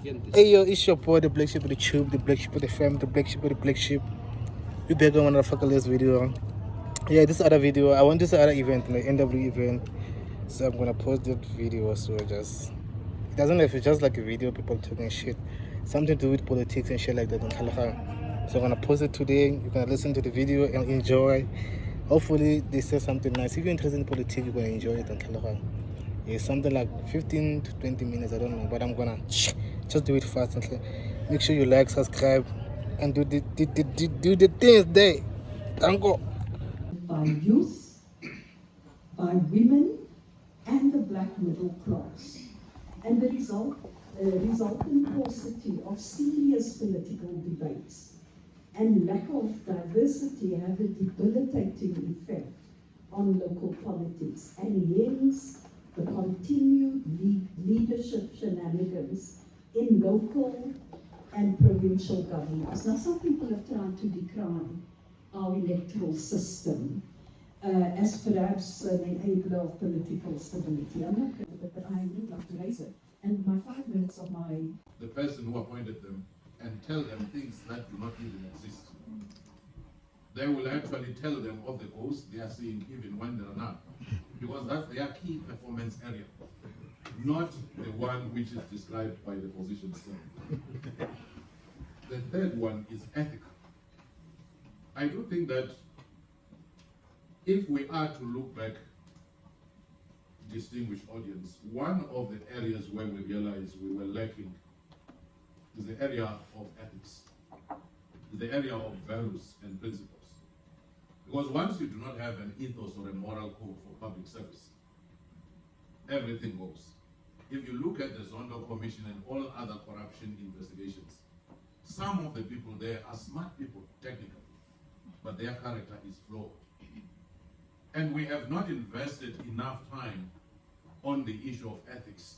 Hey yo, it's your boy, the Black Sheep of the Tube, the Black Sheep of the Fam, the Black Sheep of the Black Sheep. We back on another fucking last video. Yeah, this other video, I went to this other event, the NW event. So I'm gonna post that video. So it doesn't have, it's just like a video, people talking shit. Something to do with politics and shit like that. So I'm gonna post it today. You're gonna listen to the video and enjoy. Hopefully they say something nice. If you're interested in politics, you're gonna enjoy it. It's something like 15 to 20 minutes, I don't know, but I'm gonna just do it fast. Make sure you like, subscribe, and do the things there. Thank you. By youth, by women, and the black middle class, and the resultant paucity of serious political debates and lack of diversity have a debilitating effect on local politics, and hence the continued leadership shenanigans in local and provincial governments. Now, some people have tried to decry our electoral system as perhaps an enabler of political stability. I'm not going to, but I would like to raise it. And my 5 minutes of the person who appointed them and tell them things that do not even exist. They will actually tell them of the goals they are seeing even when they are not. Because that's their key performance area, not the one which is described by the position itself. The third one is ethical. I do think that if we are to look back, distinguished audience, one of the areas where we realized we were lacking is the area of ethics, the area of values and principles. Because once you do not have an ethos or a moral code for public service, everything goes. If you look at the Zondo Commission and all other corruption investigations, some of the people there are smart people, technically, but their character is flawed. And we have not invested enough time on the issue of ethics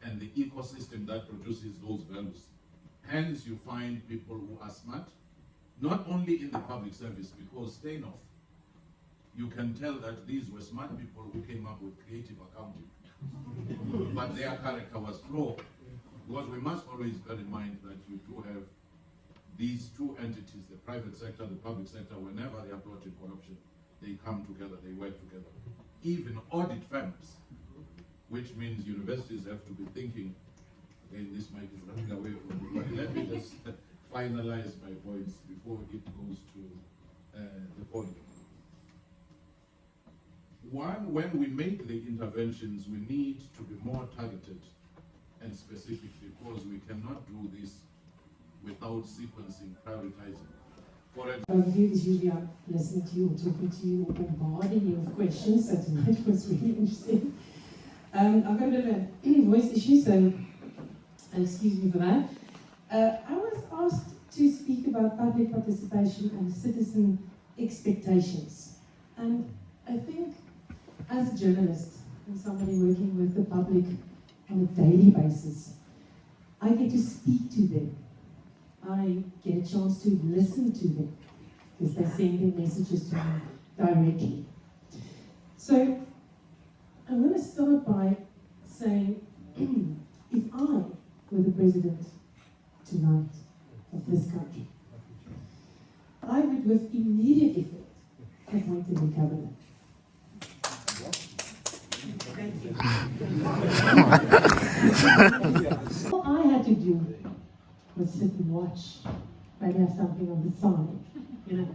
and the ecosystem that produces those values. Hence, you find people who are smart, not only in the public service, because Steinhoff, you can tell that these were smart people who came up with creative accounting. But their character was flawed, because we must always bear in mind that you do have these two entities, the private sector, the public sector. Whenever they are brought in corruption, they come together, they work together. Even audit firms, which means universities have to be thinking, again, this mic is running away from me, but let me just finalize my points before it goes to the podium. One, when we make the interventions, we need to be more targeted and specific, because we cannot do this without sequencing, prioritizing. For viewers usually are listening to you or talking to you or bombarding you with questions, so tonight was really interesting. I've got a bit of a voice issue, so excuse me for that. I was asked to speak about public participation and citizen expectations. And I think as a journalist and somebody working with the public on a daily basis, I get to speak to them. I get a chance to listen to them because they're sending messages to me directly. So I'm going to start by saying, if I were the president tonight of this country, I would with immediate effect appoint a new cabinet. Thank you. All I had to do was sit and watch, maybe have something on the side, you know.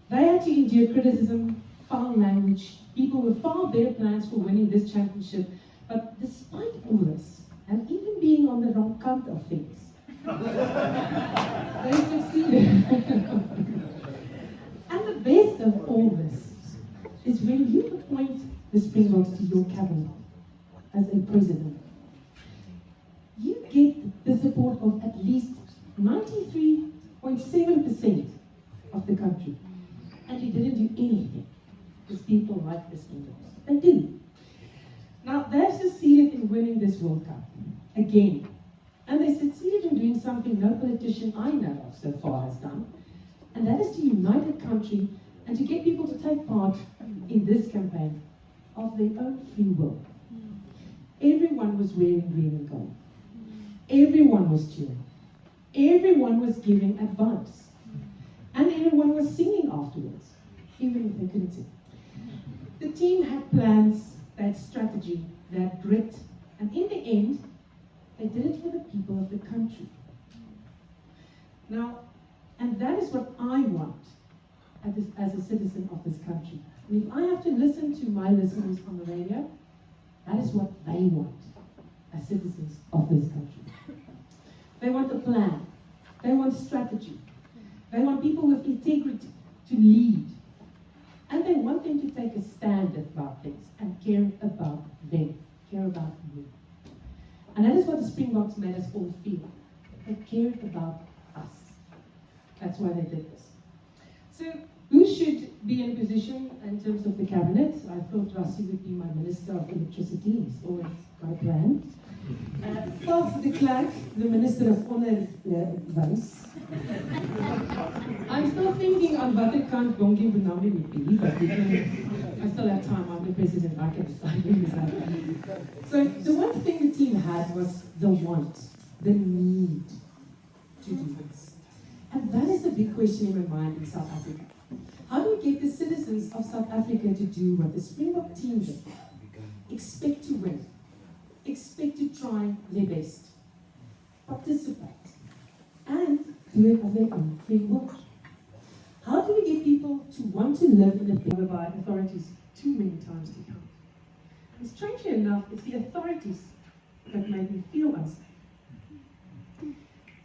They had to endure criticism, foul language. People with far better plans for winning this championship, but despite all this, and even being on the wrong kant of things, they succeeded. And the best of all this is when you appoint the Springboks to your cabinet as a president, you get the support of at least 93.7% of the country. And you didn't do anything because people like the Springboks. They didn't. Now, they've succeeded in winning this World Cup again. And they succeeded in doing something no politician I know of so far has done. And that is to unite a country and to get people to take part in this campaign of their own free will. Everyone was wearing green and gold. Everyone was cheering. Everyone was giving advice. And everyone was singing afterwards, even if they couldn't sing. The team had plans, they had strategy, they had grit, and in the end, they did it for the people of the country. Now, and that is what I want as a citizen of this country. And if I have to listen to my listeners on the radio, that is what they want as citizens of this country. They want a plan. They want strategy. They want people with integrity to lead. And they want them to take a stand about things and care about them, care about you. And that is what the Springboks made us all feel. They cared about us. That's why they did this. So, who should be in a position in terms of the cabinet? I thought Rassie would be my Minister of Electricity. He's always got a plan. Self de Klerk, the Minister of Onderwijs. I'm still thinking on what kant Bongi Benami would be, but I still have time. I'm the president, I can decide who is that. So the one thing the team had was the want, the need to do this. And that is the big question in my mind in South Africa. How do we get the citizens of South Africa to do what the Springbok team did? Expect to win. Expect to try their best. Participate. And do it of their own free will. How do we get people to want to live in a place by authorities too many times to count? And strangely enough, it's the authorities that make me feel unsafe.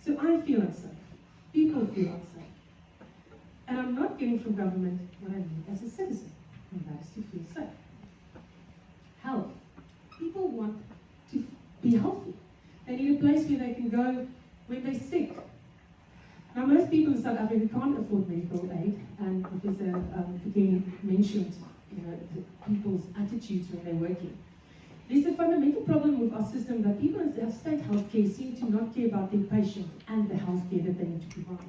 So I feel unsafe. People feel unsafe. And I'm not getting from government what I need as a citizen, and that is to feel safe. Health. People want to be healthy. They need a place where they can go when they're sick. Now, most people in South Africa can't afford medical aid, and Professor Fikeni mentioned, people's attitudes when they're working. There's a fundamental problem with our system that people in state healthcare seem to not care about their patient and the healthcare that they need to provide.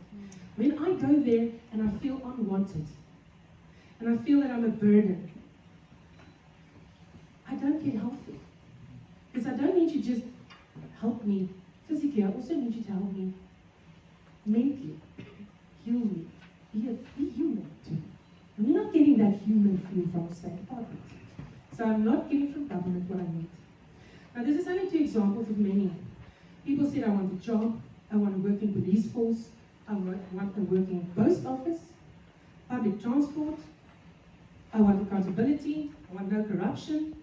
When I go there and I feel unwanted, and I feel that I'm a burden, I don't get healthy. Because I don't need you to just help me physically, I also need you to help me mentally, heal me, be human too. And we're not getting that human feel from the State Department. So I'm not getting from government what I need. Now this is only two examples of many. People said I want a job, I want to work in police force, I want to work in post office, public transport, I want accountability, I want no corruption.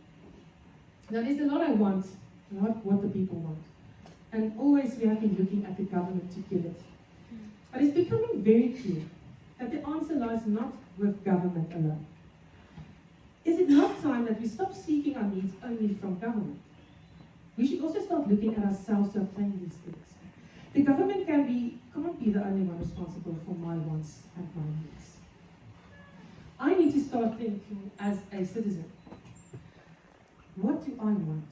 Now there's a lot I want, not what the people want. And always we have been looking at the government to kill it. But it's becoming very clear that the answer lies not with government alone. Is it not time that we stop seeking our needs only from government? We should also start looking at ourselves to obtain these things. The government can't be the only one responsible for my wants and my needs. I need to start thinking as a citizen, what do I want?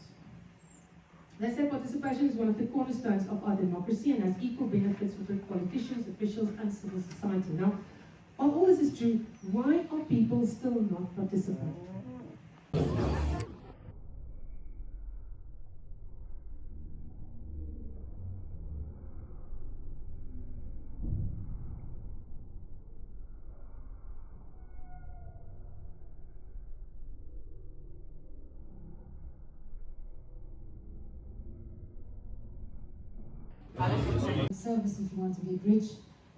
They say participation is one of the cornerstones of our democracy and has equal benefits for politicians, officials, and civil society. Now, while all this is true, why are people still not participating? Service if you want to get rich.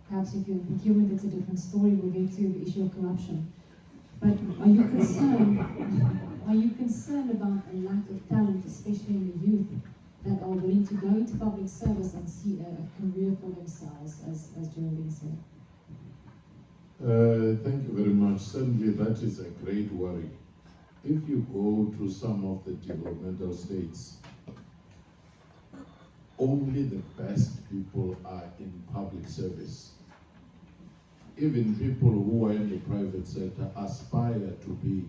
Perhaps if you're in procurement, it's a different story. We'll get to the issue of corruption. But are you concerned about a lack of talent, especially in the youth, that are willing to go into public service and see a career for themselves, as Geraldine said? Thank you very much. Certainly that is a great worry. If you go to some of the developmental states, only the best people are in public service. Even people who are in the private sector aspire to be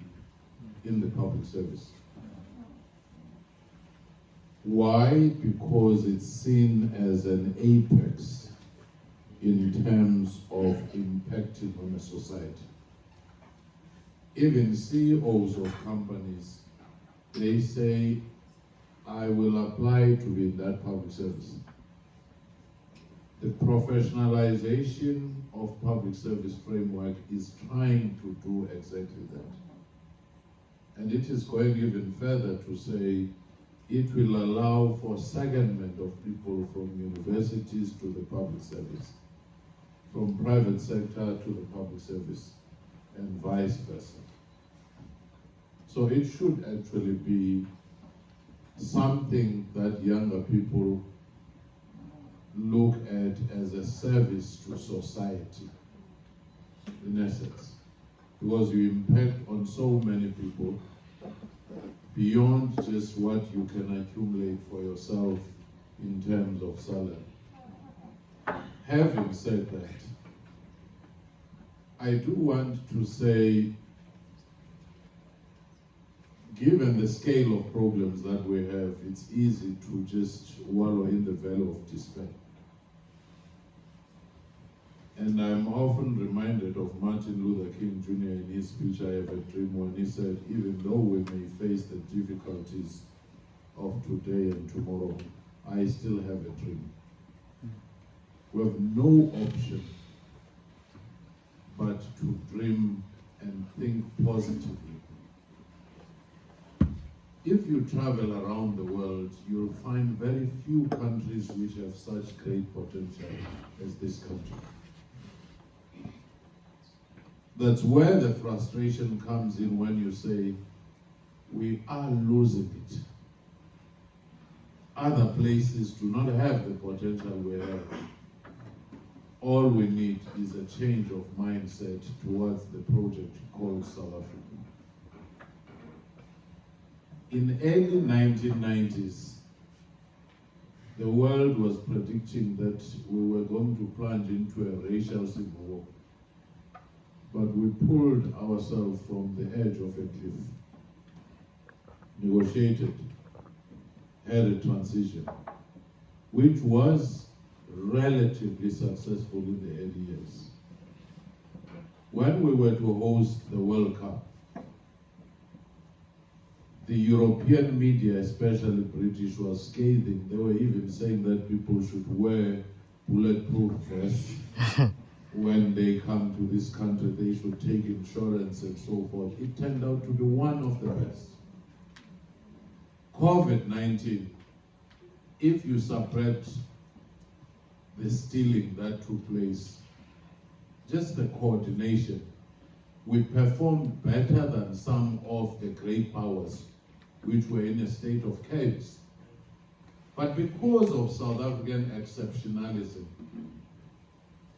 in the public service. Why? Because it's seen as an apex in terms of impacting on a society. Even CEOs of companies, they say, I will apply to be in that public service. the professionalization of public service framework is trying to do exactly that. And it is going even further to say it will allow for secondment of people from universities to the public service, from private sector to the public service, and vice versa. So it should actually be something that younger people look at as a service to society, in essence, because you impact on so many people beyond just what you can accumulate for yourself in terms of salary. Having said that, I do want to say, given the scale of problems that we have, it's easy to just wallow in the valley of despair. And I'm often reminded of Martin Luther King Jr. in his speech, I Have a Dream, when he said, even though we may face the difficulties of today and tomorrow, I still have a dream. We have no option but to dream and think positively. If you travel around the world, you'll find very few countries which have such great potential as this country. That's where the frustration comes in when you say, we are losing it. Other places do not have the potential we have. All we need is a change of mindset towards the project called South Africa. In early 1990s, the world was predicting that we were going to plunge into a racial civil war. But we pulled ourselves from the edge of a cliff, negotiated, had a transition, which was relatively successful in the early years. When we were to host the World Cup, the European media, especially British, was scathing. They were even saying that people should wear bulletproof vests. When they come to this country, they should take insurance and so forth. It turned out to be one of the best. COVID-19, if you subtract the stealing that took place, just the coordination, we performed better than some of the great powers which were in a state of chaos. But because of South African exceptionalism,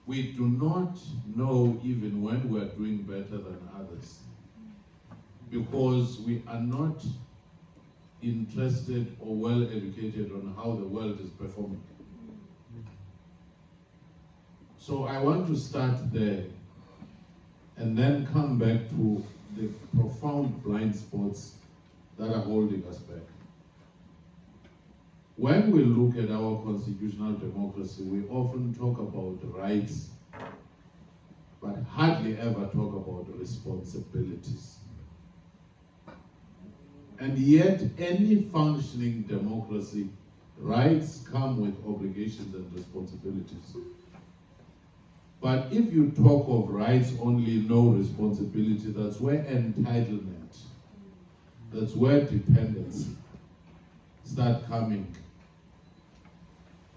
we do not know even when we are doing better than others, because we are not interested or well educated on how the world is performing. So I want to start there and then come back to the profound blind spots that are holding us back. When we look at our constitutional democracy, we often talk about rights, but hardly ever talk about responsibilities. And yet, any functioning democracy, rights come with obligations and responsibilities. But if you talk of rights only, no responsibility, that's where entitlement, that's where dependency start coming.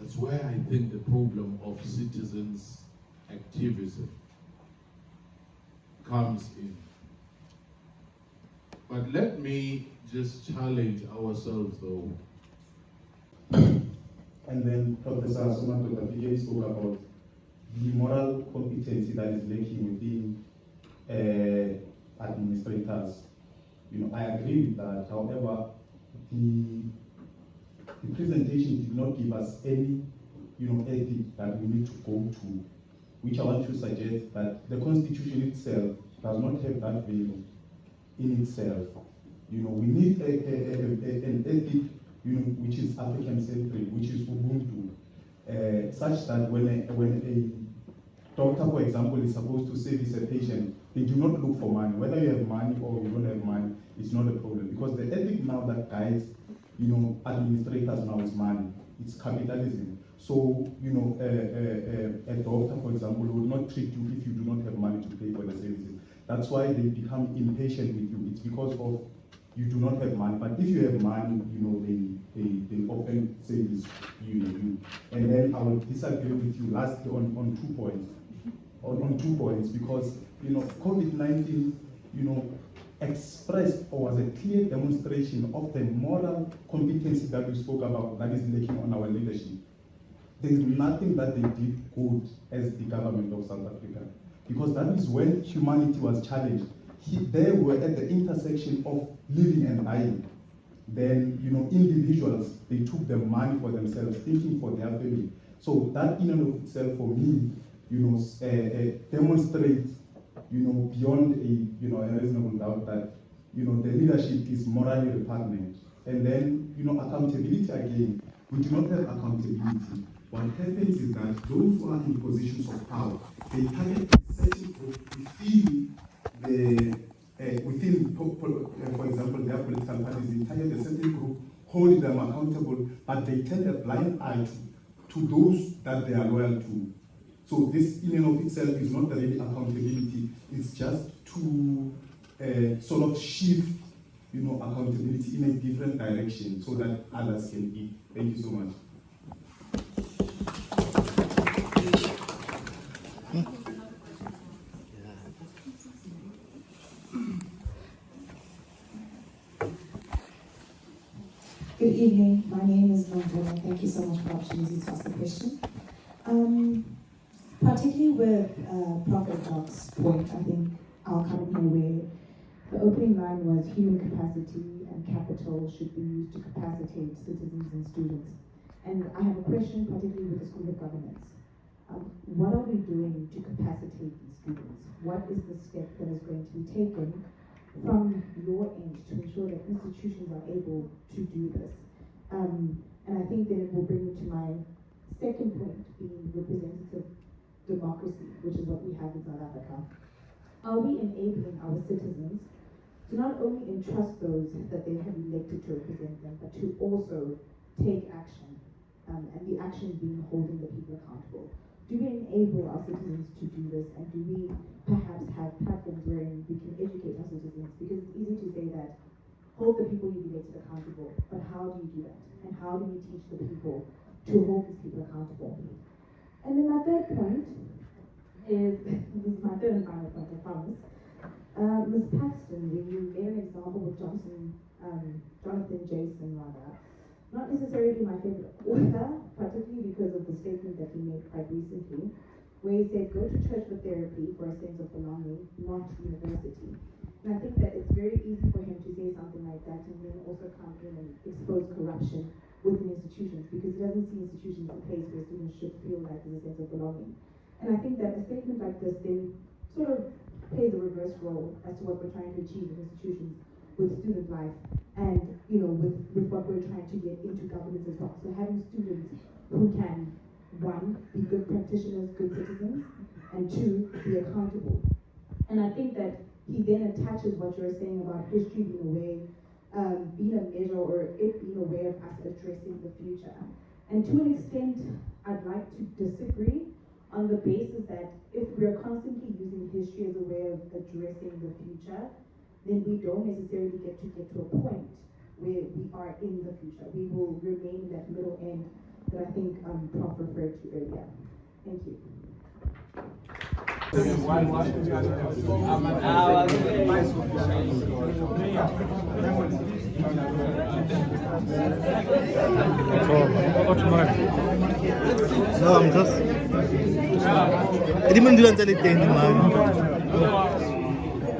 That's where I think the problem of citizens' activism comes in. But let me just challenge ourselves though. And then Professor Sumanto Kapige spoke about the moral competency that is lacking within administrators. I agree with that. However, the presentation did not give us any, ethic that we need to go to, which I want to suggest that the Constitution itself does not have that value in itself. We need an ethic, which is African-centric, which is Ubuntu, such that when a doctor, for example, is supposed to service a patient, they do not look for money. Whether you have money or you don't have money, it's not a problem, because the ethic now that guides, administrators now is money. it's capitalism. So, you know, a doctor, for example, will not treat you if you do not have money to pay for the services. That's why they become impatient with you. It's because of you do not have money. But if you have money, you know, they often say this, you know, you. And then I will disagree with you lastly on 2 points. On 2 points, because, you know, COVID-19, you know, expressed or was a clear demonstration of the moral competency that we spoke about that is lacking on our leadership. There is nothing that they did good as the government of South Africa, because that is when humanity was challenged. They were at the intersection of living and dying. Then, you know, individuals, they took the money for themselves, thinking for their family. So that in and of itself, for me, you know, demonstrates, you know, beyond a reasonable doubt that, you know, the leadership is morally repugnant. And then, you know, accountability again. We do not have accountability. What happens is that those who are in positions of power, they target a certain group for example, their political parties, they target a certain group, hold them accountable, but they turn a blind eye to those that they are loyal to. So this in and of itself is not really accountability, it's just to sort of shift, you know, accountability in a different direction so that others can eat. Thank you so much. Good evening. My name is Nondona. Thank you so much for the opportunity to ask the question. Particularly with Prophet Doc's point, I think I'll come in here where the opening line was human capacity and capital should be used to capacitate citizens and students. And I have a question particularly with the School of Governance. What are we doing to capacitate these students? What is the step that is going to be taken from your end to ensure that institutions are able to do this? And I think then it will bring me to my second point, being representative democracy, which is what we have in South Africa. Are we enabling our citizens to not only entrust those that they have elected to represent them, but to also take action, and the action being holding the people accountable? Do we enable our citizens to do this, and do we perhaps have platforms wherein we can educate our citizens? Because it's easy to say that, hold the people you've elected accountable, but how do you do that? And how do we teach the people to hold these people accountable? And then my third point is, this is my third and final point, I promise. Ms. Paxton, when you gave an example with Jonathan Jason, not necessarily my favorite author, particularly because of the statement that he made quite recently, where he said, go to church for therapy for a sense of belonging, not university. And I think that it's very easy for him to say something like that and then also come in and expose corruption within institutions, because he doesn't see institutions as a place where students should feel like there's a sense of belonging. And I think that a statement like this then sort of plays a reverse role as to what we're trying to achieve in institutions with student life and, you know, with what we're trying to get into governance as well. So having students who can, one, be good practitioners, good citizens, and two, be accountable. And I think that he then attaches what you're saying about history being a way, being a measure, or it being a way of us addressing the future. And to an extent, I'd like to disagree on the basis that if we're constantly using history as a way of addressing the future, then we don't necessarily get to a point where we are in the future. We will remain in that middle end that I think Prof referred to earlier. Thank you. No, I'm just. I didn't do that anything, man.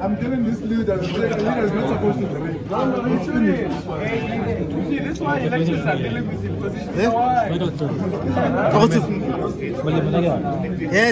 I'm telling this leader, the leader is not supposed to drink. No, it's really. You see, this is why elections are dealing with the position. Yeah?